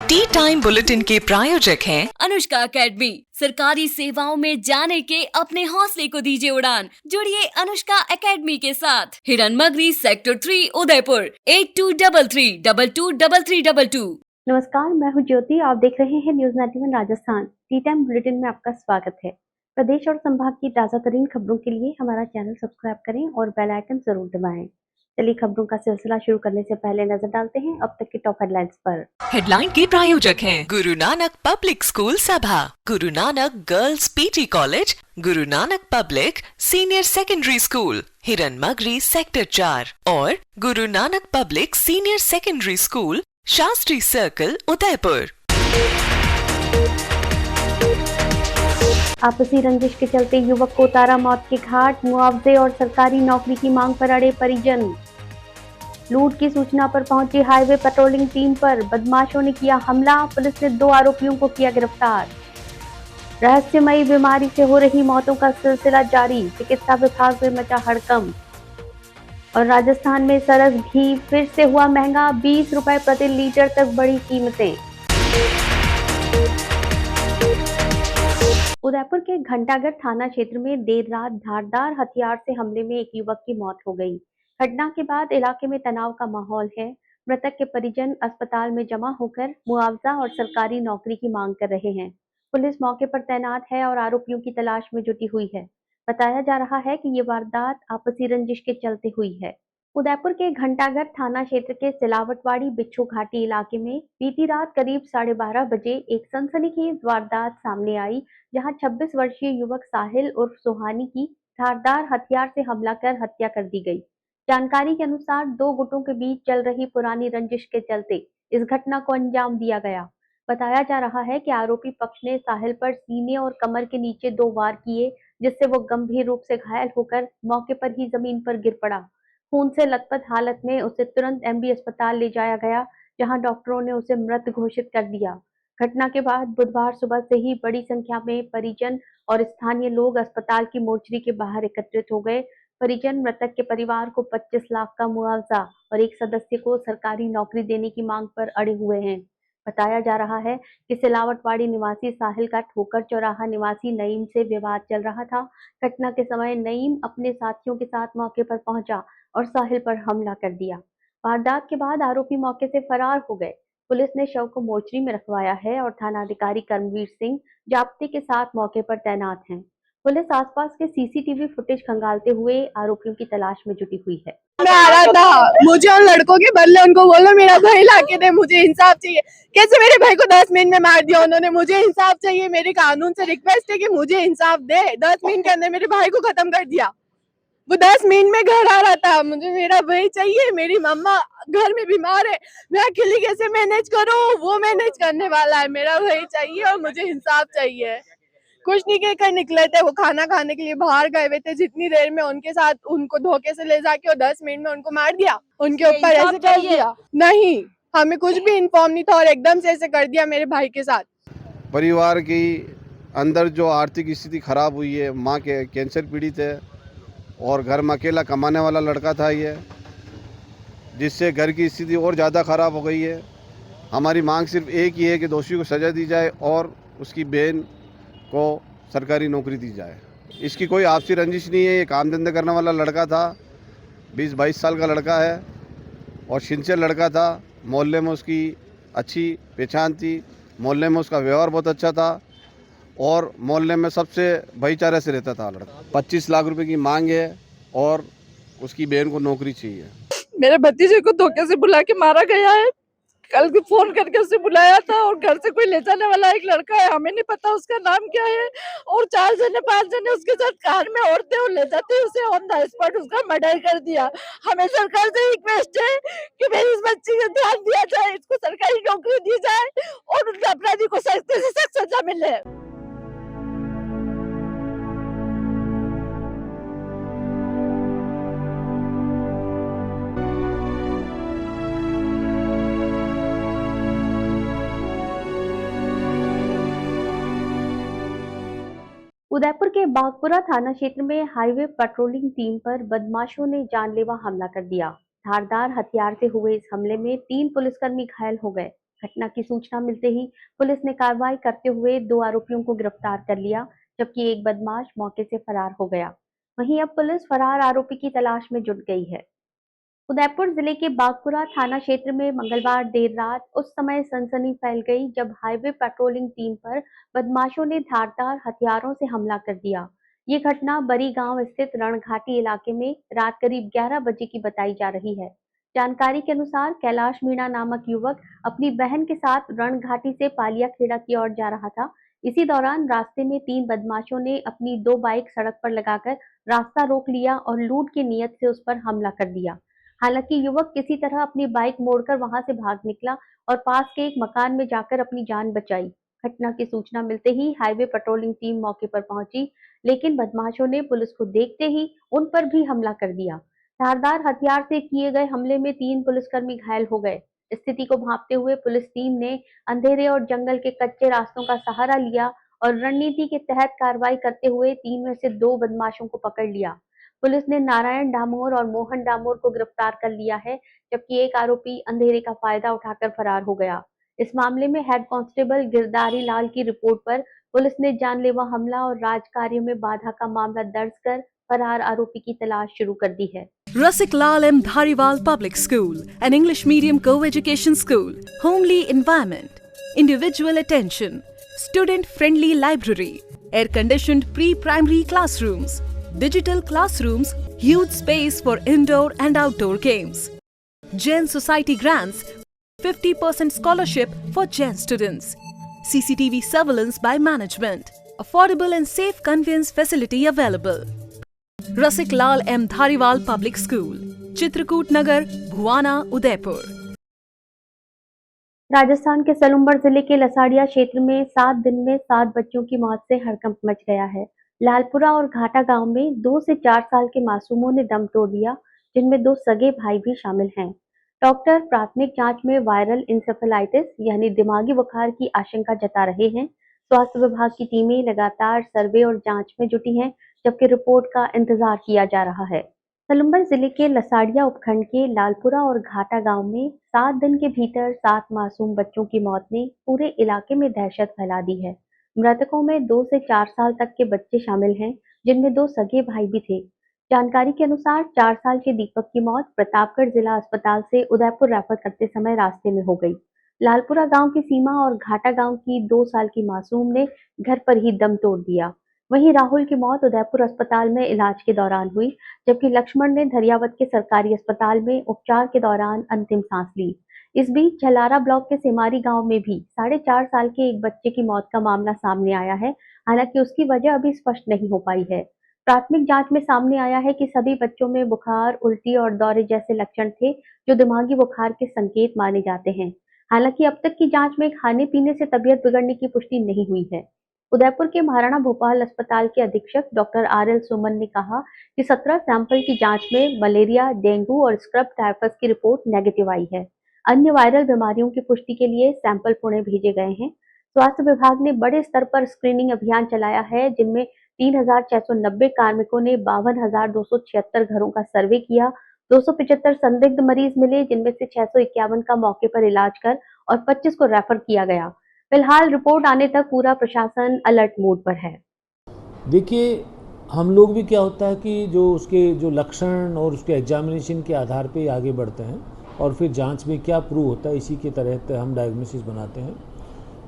T time bulletin के प्रायोजक हैं अनुष्का एकेडमी। सरकारी सेवाओं में जाने के अपने हौसले को दीजिए उड़ान। जुड़िए अनुष्का एकेडमी के साथ। हिरनमगरी सेक्टर 3 उदयपुर 8233223322। नमस्कार, मैं हूं ज्योति। आप देख रहे हैं news 91 Rajasthan. T time bulletin में आपका स्वागत है। प्रदेश और संभाग की ताजा तरीन खबरों के लिए हमारा चैनल सब्सक्राइब करें और बेल आइकन जरूर दबाएं। चलिए खबरों का सिलसिला शुरू करने से पहले नजर डालते हैं अब तक की टॉप हेडलाइंस पर। हेडलाइन के प्रायोजक हैं गुरु नानक पब्लिक स्कूल सभा, Guru Nanak girls PT college, Guru Nanak public senior secondary school, Hiranmagri sector 4 और Guru Nanak public senior secondary school, Shastri circle, Udaipur. आपसी रंजिश के चलते युवक को उतारा मौत के घाट, मुआवजे और सरकारी नौकरी की मांग पर अड़े परिजन। लूट की सूचना पर पहुंची हाईवे पेट्रोलिंग टीम पर बदमाशों ने किया हमला, पुलिस ने 2 आरोपियों को किया गिरफ्तार। रहस्यमयी बीमारी से हो रही मौतों का सिलसिला जारी, चिकित्सा विभाग में मचा हड़कंप। और राजस्थान में सरस घी फिर से हुआ महंगा, 20 रुपए प्रति लीटर तक बढ़ी कीमतें। उदयपुर के घंटागढ़ थाना क्षेत्र में देर रात धारदार हथियार से हमले में एक युवक की मौत हो गई। घटना के बाद इलाके में तनाव का माहौल है। मृतक के परिजन अस्पताल में जमा होकर मुआवजा और सरकारी नौकरी की मांग कर रहे हैं। पुलिस मौके पर तैनात है और आरोपियों की तलाश में जुटी हुई है। बताया जा रहा है कि ये वारदात आपसी रंजिश के चलते हुई है। उदयपुर के घंटागढ़ थाना क्षेत्र के सिलावटवाड़ी बिच्छू घाटी इलाके में बीती रात करीब 12:30 बजे एक सनसनीखेज वारदात सामने आई, जहां 26 वर्षीय युवक साहिल उर्फ सुहानी की धारदार हथियार से हमला कर हत्या कर दी गई। जानकारी के अनुसार 2 गुटों के बीच चल रही पुरानी रंजिश के चलते इस घटना को अंजाम दिया गया। बताया जा रहा है कि आरोपी पक्ष ने साहिल पर सीने और कमर के नीचे 2 वार किए, जिससे वो गंभीर रूप से घायल होकर मौके पर ही जमीन पर गिर पड़ा। खून से लथपथ हालत में उसे तुरंत एमबी अस्पताल ले जाया गया, जहां डॉक्टरों ने उसे मृत घोषित कर दिया। घटना के बाद बुधवार सुबह से ही बड़ी संख्या में परिजन और स्थानीय लोग अस्पताल की मोर्चरी के बाहर एकत्रित हो गए। परिजन मृतक के परिवार को 25 लाख का मुआवजा और एक सदस्य को सरकारी नौकरी देने की मांग पर अड़े हुए हैं। बताया जा रहा है कि सिलावटवाड़ी निवासी साहिल का ठोकर चौराहा निवासी नईम से विवाद चल रहा था। घटना के समय नईम अपने साथियों के साथ मौके पर पहुंचा और साहिल पर हमला कर दिया। वारदात के बाद आरोपी मौके से फरार हो गए। पुलिस ने शव को मोर्चरी में रखवाया है और थानाधिकारी कर्मवीर सिंह जाप्ते के साथ मौके पर तैनात हैं। पुलिस आसपास के सीसीटीवी फुटेज खंगालते हुए आरोपियों की तलाश में जुटी हुई है। मैं आ रहा था, मुझे उन लड़कों के बदले उनको बोलो मेरा भाई लाके दे, मुझे इंसाफ चाहिए। कैसे मेरे भाई को 10 मिनट में मार दिया उन्होंने, मुझे इंसाफ चाहिए। मेरी कानून से रिक्वेस्ट है कि मुझे इंसाफ दे। 10 मिनट के अंदर मेरे भाई को खत्म कर दिया। वो 10 मिनट में घर आ रहा था। मुझे मेरा भाई चाहिए। मेरी मम्मा घर में बीमार है, मैं अकेली कैसे मैनेज करूं? वो मैनेज करने वाला है। मेरा भाई चाहिए और मुझे इंसाफ चाहिए। कुछ नहीं कहकर निकले थे, वो खाना खाने के लिए बाहर गए हुए थे। जितनी देर में उनके साथ उनको धोखे से ले जाके और 10 मिनट में उनको मार दिया, उनके ऊपर ऐसे कर दिया। नहीं, हमें कुछ भी इन्फॉर्म नहीं था और एकदम से ऐसे कर दिया मेरे भाई के साथ। परिवार की अंदर जो आर्थिक स्थिति खराब हुई है, माँ के कैंसर पीड़ित है और घर में अकेला कमाने वाला लड़का था ये, जिससे घर की स्थिति और ज़्यादा खराब हो गई है। हमारी मांग सिर्फ एक ही है कि दोषी को सज़ा दी जाए और उसकी बहन को सरकारी नौकरी दी जाए। इसकी कोई आपसी रंजिश नहीं है। ये काम धंधे करने वाला लड़का था, 20-22 साल का लड़का है और सिंसियर लड़का था। मोहल्ले में उसकी अच्छी पहचान थी, मोहल्ले में उसका व्यवहार बहुत अच्छा था और मोहल्ले में सबसे भाईचारे से रहता था लड़का। 25 लाख रुपए की मांग है और उसकी बहन को नौकरी चाहिए। मेरे भतीजे को धोखे से बुला के मारा गया है। कल भी फोन करके उसे बुलाया था और घर से कोई ले जाने वाला एक लड़का है, हमें नहीं पता उसका नाम क्या है, और 4 जने 5 जने उसके साथ कार में औरतें और ले जाते उसे ऑन द स्पॉट उसका मर्डर कर दिया। हमें सरकार से रिक्वेस्ट है कि मेरी इस बच्ची का ध्यान दिया जाए, इसको सरकारी नौकरी दी जाए और उनके अपराधी को सख्त से सख्त सजा मिले। उदयपुर के बागपुरा थाना क्षेत्र में हाईवे पेट्रोलिंग टीम पर बदमाशों ने जानलेवा हमला कर दिया। धारदार हथियार से हुए इस हमले में 3 पुलिसकर्मी घायल हो गए। घटना की सूचना मिलते ही पुलिस ने कार्रवाई करते हुए 2 आरोपियों को गिरफ्तार कर लिया, जबकि एक बदमाश मौके से फरार हो गया। वहीं अब पुलिस फरार आरोपी की तलाश में जुट गई है। उदयपुर जिले के बागपुरा थाना क्षेत्र में मंगलवार देर रात उस समय सनसनी फैल गई जब हाईवे पेट्रोलिंग टीम पर बदमाशों ने धारदार हथियारों से हमला कर दिया। ये घटना बरी गांव स्थित रणघाटी इलाके में रात करीब 11 बजे की बताई जा रही है। जानकारी के अनुसार कैलाश मीणा नामक युवक अपनी बहन के साथ रणघाटी से पालिया खेड़ा की ओर जा रहा था। इसी दौरान रास्ते में 3 बदमाशों ने अपनी 2 बाइक सड़क पर लगाकर रास्ता रोक लिया और लूट की नीयत से उस पर हमला कर दिया। हालांकि युवक किसी तरह अपनी बाइक मोड़कर वहां से भाग निकला और पास के एक मकान में जाकर अपनी जान बचाई। घटना की सूचना मिलते ही हाईवे पेट्रोलिंग टीम मौके पर पहुंची, लेकिन बदमाशों ने पुलिस को देखते ही उन पर भी हमला कर दिया। धारदार हथियार से किए गए हमले में 3 पुलिसकर्मी घायल हो गए। स्थिति को भांपते हुए पुलिस टीम ने अंधेरे और जंगल के कच्चे रास्तों का सहारा लिया और रणनीति के तहत कार्रवाई करते हुए 3 में से 2 बदमाशों को पकड़ लिया। पुलिस ने नारायण डामोर और मोहन डामोर को गिरफ्तार कर लिया है, जबकि एक आरोपी अंधेरे का फायदा उठाकर फरार हो गया। इस मामले में हेड कांस्टेबल गिरधारी लाल की रिपोर्ट पर पुलिस ने जानलेवा हमला और राजकार्य में बाधा का मामला दर्ज कर फरार आरोपी की तलाश शुरू कर दी है। Rasik Lal M. Dhariwal Public School, an English medium co-education school, homely environment, individual attention, student-friendly library, air-conditioned pre-primary classrooms, digital classrooms, huge space for indoor and outdoor games. Jain Society grants 50% scholarship for Jain students. CCTV surveillance by management. Affordable and safe conveyance facility available. Rasik Lal M. Dhariwal Public School, Chitrakoot Nagar, Bhuwana, Udaipur. Rajasthan के सलुम्बर जिले के लसाड़िया क्षेत्र में 7 दिन में 7 बच्चों की मौत से हड़कंप मच गया है। लालपुरा और घाटा गांव में 2 से 4 साल के मासूमों ने दम तोड़ दिया, जिनमें 2 सगे भाई भी शामिल हैं। डॉक्टर प्राथमिक जांच में वायरल इंसेफेलाइटिस यानी दिमागी बुखार की आशंका जता रहे हैं। स्वास्थ्य विभाग की टीमें लगातार सर्वे और जांच में जुटी हैं, जबकि रिपोर्ट का इंतजार किया जा रहा है। सलुम्बर जिले के लसाड़िया उपखंड के लालपुरा और घाटा गांव में 7 दिन के भीतर 7 मासूम बच्चों की मौत ने पूरे इलाके में दहशत फैला दी है। मृतकों में 2 से 4 साल तक के बच्चे शामिल हैं, जिनमें 2 सगे भाई भी थे। जानकारी के अनुसार 4 साल के दीपक की मौत प्रतापगढ़ जिला अस्पताल से उदयपुर रेफर करते समय रास्ते में हो गई। लालपुरा गांव की सीमा और घाटा गांव की 2 साल की मासूम ने घर पर ही दम तोड़ दिया। वहीं राहुल की मौत उदयपुर अस्पताल में इलाज के दौरान हुई, जबकि लक्ष्मण ने धरियावत के सरकारी अस्पताल में उपचार के दौरान अंतिम सांस ली। इस बीच झलारा ब्लॉक के सिमारी गांव में भी 4.5 साल के एक बच्चे की मौत का मामला सामने आया है। हालांकि उसकी वजह अभी स्पष्ट नहीं हो पाई है। प्राथमिक जांच में सामने आया है कि सभी बच्चों में बुखार, उल्टी और दौरे जैसे लक्षण थे, जो दिमागी बुखार के संकेत माने जाते हैं। हालांकि अब तक की जांच में खाने पीने से तबीयत बिगड़ने की पुष्टि नहीं हुई है। उदयपुर के महाराणा भोपाल अस्पताल के अधीक्षक डॉक्टर RL सुमन ने कहा कि 17 सैंपल की जांच में मलेरिया, डेंगू और स्क्रब टाइफस की रिपोर्ट नेगेटिव आई है। अन्य वायरल बीमारियों की पुष्टि के लिए सैंपल पुणे भेजे गए हैं। स्वास्थ्य विभाग ने बड़े स्तर पर स्क्रीनिंग अभियान चलाया है, जिनमें 3690 कार्मिकों ने 52,276 घरों का सर्वे किया। 275 संदिग्ध मरीज मिले, जिनमें से 651 का मौके पर इलाज कर और 25 को रेफर किया गया। फिलहाल रिपोर्ट आने तक पूरा प्रशासन अलर्ट मोड पर है। देखिए, हम लोग भी क्या होता है कि जो उसके जो लक्षण और उसके एग्जामिनेशन के आधार पे आगे बढ़ते हैं और फिर जांच में क्या प्रूव होता है, इसी के तहत हम डायग्नोसिस बनाते हैं।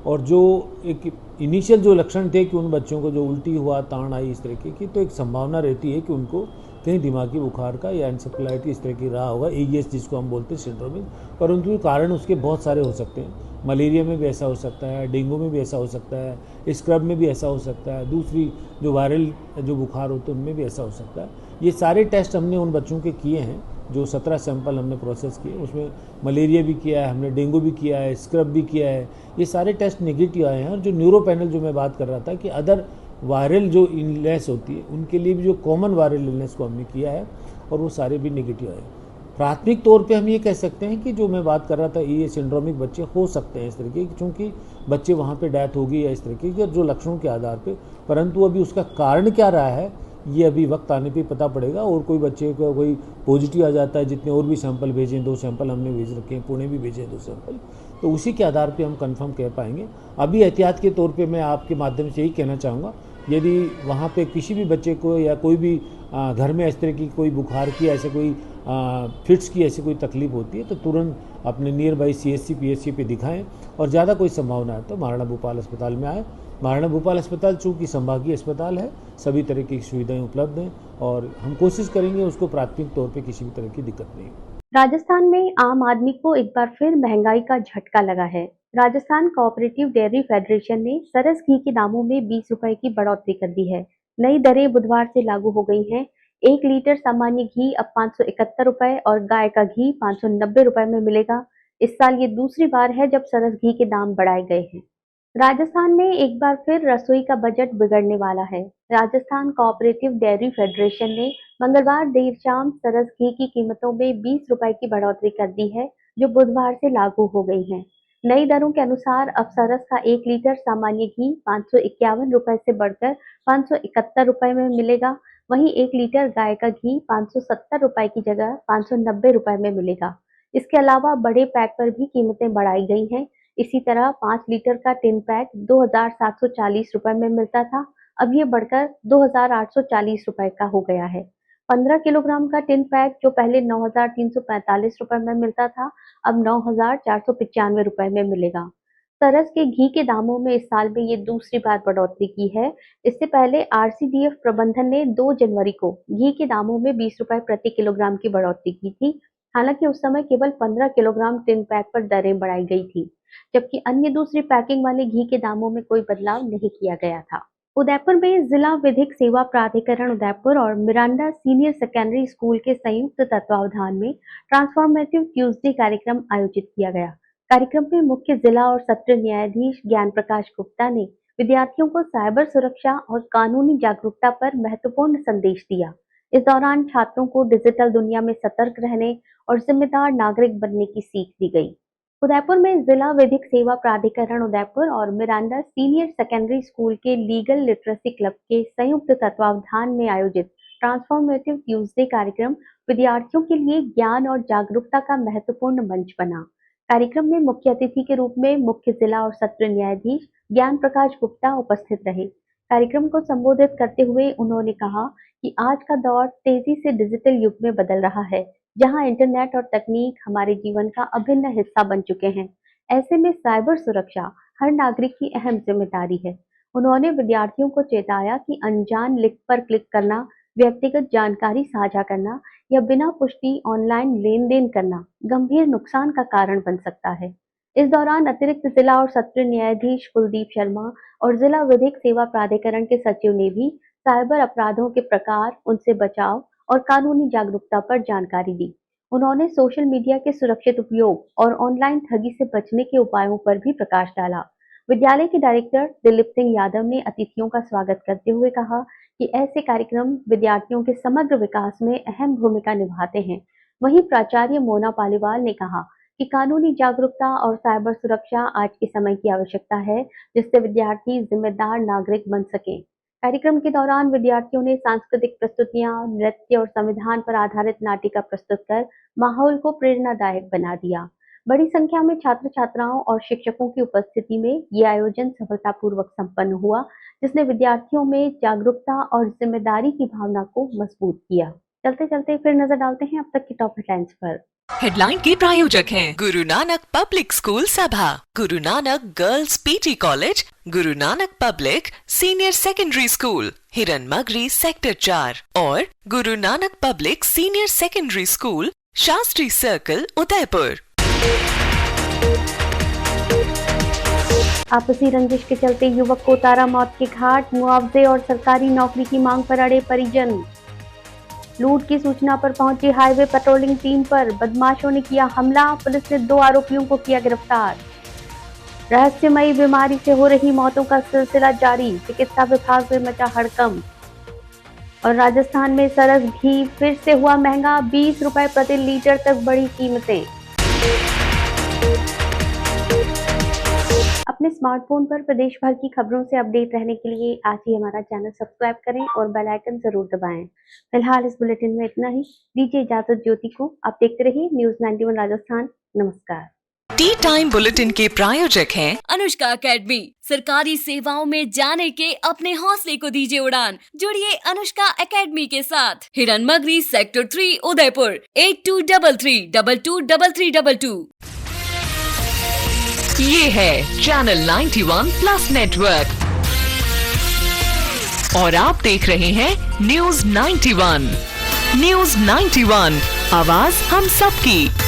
और जो एक इनिशियल जो लक्षण थे कि उन बच्चों को जो उल्टी हुआ, ताड़ आई, इस तरीके की, तो एक संभावना रहती है कि उनको कहीं दिमागी बुखार का या एन्सेफेलाइटिस इस तरह की रहा होगा, AES जिसको हम बोलते हैं सिंड्रोमिक। परंतु कारण उसके बहुत सारे हो सकते हैं। मलेरिया में भी ऐसा हो सकता है, डेंगू में भी ऐसा हो सकता है, स्क्रब में भी ऐसा हो सकता है, दूसरी जो वायरल जो बुखार होते हैं उनमें भी ऐसा हो सकता है। ये सारे टेस्ट हमने उन बच्चों के किए हैं, जो 17 सैंपल हमने प्रोसेस किए, उसमें मलेरिया भी किया है, हमने डेंगू भी किया है, स्क्रब भी किया है। ये सारे टेस्ट नेगेटिव आए हैं। और जो न्यूरो पैनल जो मैं बात कर रहा था कि अदर वायरल जो इलनेस होती है, उनके लिए भी जो कॉमन वायरल इलनेस को हमने किया है और वो सारे भी नेगेटिव आए। प्राथमिक तौर पे हम ये कह सकते हैं कि जो मैं बात कर रहा था, ये सिंड्रोमिक बच्चे हो सकते हैं इस तरीके की, क्योंकि बच्चे वहाँ पे डेथ होगी या इस तरीके की जो लक्षणों के आधार पे। परंतु अभी उसका कारण क्या रहा है, ये अभी वक्त आने पे पता पड़ेगा। और कोई बच्चे को कोई पॉजिटिव आ जाता है, जितने और भी सैंपल भेजें, 2 सैंपल हमने भेज रखे हैं, पुणे भी भेजे 2 सैंपल, तो उसी के आधार पे हम कंफर्म कह पाएंगे। अभी एहतियात के तौर पे मैं आपके माध्यम से यही कहना चाहूँगा, यदि वहाँ पे किसी भी बच्चे को या कोई भी घर में इस तरह की कोई बुखार की ऐसे कोई फिट्स की ऐसी कोई तकलीफ होती है तो तुरंत अपने नियर बाई CHC PHC पे दिखाएं, और ज़्यादा कोई संभावना है तो महाराणा भूपाल अस्पताल में आए। महाराणा भूपाल अस्पताल चूँकि संभागीय अस्पताल है, सभी तरह की सुविधाएं उपलब्ध हैं और हम कोशिश करेंगे उसको प्राथमिक तौर पे किसी भी तरह की दिक्कत नहीं हो। राजस्थान में आम आदमी को एक बार फिर महंगाई का झटका लगा है। राजस्थान कोऑपरेटिव डेयरी फेडरेशन ने सरस घी के दामों में 20 रुपए की बढ़ोतरी कर दी है। नई दरें बुधवार से लागू हो गई हैं। 1 लीटर सामान्य घी अब 571 रुपए और गाय का घी 590 रुपए में मिलेगा। इस साल ये दूसरी बार है जब सरस घी के दाम बढ़ाए गए हैं। राजस्थान में एक बार फिर रसोई का बजट बिगड़ने वाला है। राजस्थान कोऑपरेटिव डेयरी फेडरेशन ने मंगलवार देर शाम सरस घी की कीमतों में 20 रुपए की बढ़ोतरी कर दी है, जो बुधवार से लागू हो गई है। नई दरों के अनुसार अब सरस का 1 लीटर सामान्य घी 551 रुपए से बढ़कर 571 रुपए में मिलेगा। वहीं 1 लीटर गाय का घी 570 रुपए की जगह 590 रुपए में मिलेगा। इसके अलावा बड़े पैक पर भी कीमतें बढ़ाई गई हैं। इसी तरह 5 लीटर का टिन पैक 2,740 रुपए में मिलता था, अब ये बढ़कर 2,840 रुपए का हो गया है। 15 किलोग्राम का टिन पैक जो पहले 9,345 रुपए में मिलता था, अब 9,495 रुपए में मिलेगा। सरस के घी के दामों में इस साल में ये दूसरी बार बढ़ोतरी की है। इससे पहले RCDF प्रबंधन ने 2 जनवरी को घी के दामों में 20 रुपए प्रति किलोग्राम की बढ़ोतरी की थी। हालांकि उस समय केवल 15 किलोग्राम टिन पैक पर दरें बढ़ाई गई थी, जबकि अन्य दूसरी पैकिंग वाले घी के दामों में कोई बदलाव नहीं किया गया था। उदयपुर में जिला विधिक सेवा प्राधिकरण उदयपुर और मिरांडा सीनियर सेकेंडरी स्कूल के संयुक्त तत्वावधान में ट्रांसफॉर्मेटिव ट्यूसडे कार्यक्रम आयोजित किया गया। कार्यक्रम में मुख्य जिला और सत्र न्यायाधीश ज्ञान प्रकाश गुप्ता ने विद्यार्थियों को साइबर सुरक्षा और कानूनी जागरूकता पर महत्वपूर्ण संदेश दिया। इस दौरान छात्रों को डिजिटल दुनिया में सतर्क रहने और जिम्मेदार नागरिक बनने की सीख दी गई। उदयपुर में जिला विधिक सेवा प्राधिकरण उदयपुर और मिरांडा सीनियर सेकेंडरी स्कूल के लीगल लिटरेसी क्लब के संयुक्त तत्वावधान में आयोजित ट्रांसफॉर्मेटिव ट्यूसडे कार्यक्रम विद्यार्थियों के लिए ज्ञान और जागरूकता का महत्वपूर्ण मंच बना। कार्यक्रम में मुख्य अतिथि के रूप में मुख्य जिला और सत्र न्यायाधीश ज्ञान प्रकाश गुप्ता उपस्थित रहे। कार्यक्रम को संबोधित करते हुए उन्होंने कहा कि आज का दौर तेजी से डिजिटल युग में बदल रहा है, जहां इंटरनेट और तकनीक हमारे जीवन का अभिन्न हिस्सा बन चुके हैं। ऐसे में साइबर सुरक्षा हर नागरिक की अहम जिम्मेदारी है। उन्होंने विद्यार्थियों को चेताया कि अनजान लिंक पर क्लिक करना, व्यक्तिगत जानकारी साझा करना या बिना पुष्टि ऑनलाइन लेन-देन करना गंभीर नुकसान का कारण बन सकता है। इस दौरान अतिरिक्त जिला और सत्र न्यायाधीश कुलदीप शर्मा और जिला विधिक सेवा प्राधिकरण के सचिव ने भी साइबर अपराधों के प्रकार, उनसे बचाव और कानूनी जागरूकता पर जानकारी दी। उन्होंने सोशल मीडिया के सुरक्षित उपयोग और ऑनलाइन ठगी से बचने के उपायों पर भी प्रकाश डाला। विद्यालय के डायरेक्टर दिलीप सिंह यादव ने अतिथियों का स्वागत करते हुए कहा कि ऐसे कार्यक्रम विद्यार्थियों के समग्र विकास में अहम भूमिका निभाते हैं। वहीं प्राचार्य मोना पालीवाल ने कहा कि कानूनी जागरूकता और साइबर सुरक्षा आज के समय की आवश्यकता है, जिससे विद्यार्थी जिम्मेदार नागरिक बन सकें। कार्यक्रम के दौरान विद्यार्थियों ने सांस्कृतिक प्रस्तुतियां, नृत्य और संविधान पर आधारित नाटिका प्रस्तुत कर माहौल को प्रेरणादायक बना दिया। बड़ी संख्या में छात्र छात्राओं और शिक्षकों की उपस्थिति में ये आयोजन सफलतापूर्वक संपन्न हुआ, जिसने विद्यार्थियों में जागरूकता और जिम्मेदारी की भावना को मजबूत किया। चलते चलते फिर नजर डालते हैं अब तक की टॉप हेडलाइंस पर। हेडलाइन के प्रायोजक हैं गुरु नानक पब्लिक स्कूल सभा, Guru Nanak girls PT college, Guru Nanak public senior secondary school, Hiranmagri sector 4 और Guru Nanak public senior secondary school, Shastri circle, Udaipur. आपसी रंजिश के चलते युवक को उतारा मौत के घाट, मुआवजे और सरकारी नौकरी की मांग पर अड़े परिजन। लूट की सूचना पर पहुंची हाईवे पेट्रोलिंग टीम पर बदमाशों ने किया हमला, पुलिस ने 2 आरोपियों को किया गिरफ्तार। रहस्यमयी बीमारी से हो रही मौतों का सिलसिला जारी, चिकित्सा विभाग में मचा हड़कंप। और राजस्थान में सरस घी फिर से हुआ महंगा, 20 रुपए प्रति लीटर तक बढ़ी कीमतें। अपने स्मार्टफोन पर प्रदेश भर की खबरों से अपडेट रहने के लिए आज ही हमारा चैनल सब्सक्राइब करें और बेल आइकन जरूर दबाएं। फिलहाल इस बुलेटिन में इतना ही। दीजिए इजाजत ज्योति को। आप देखते रहिए न्यूज़ 91 राजस्थान। नमस्कार। टी टाइम बुलेटिन के प्रायोजक हैं अनुष्का एकेडमी। सरकारी सेवाओं में जाने के अपने हौसले को दीजिए उड़ान। जुड़िए अनुष्का एकेडमी के साथ। हिरन मगरी सेक्टर 3 उदयपुर 8233223322। ये है चैनल 91 प्लस नेटवर्क और आप देख रहे हैं न्यूज 91। न्यूज 91, आवाज हम सबकी।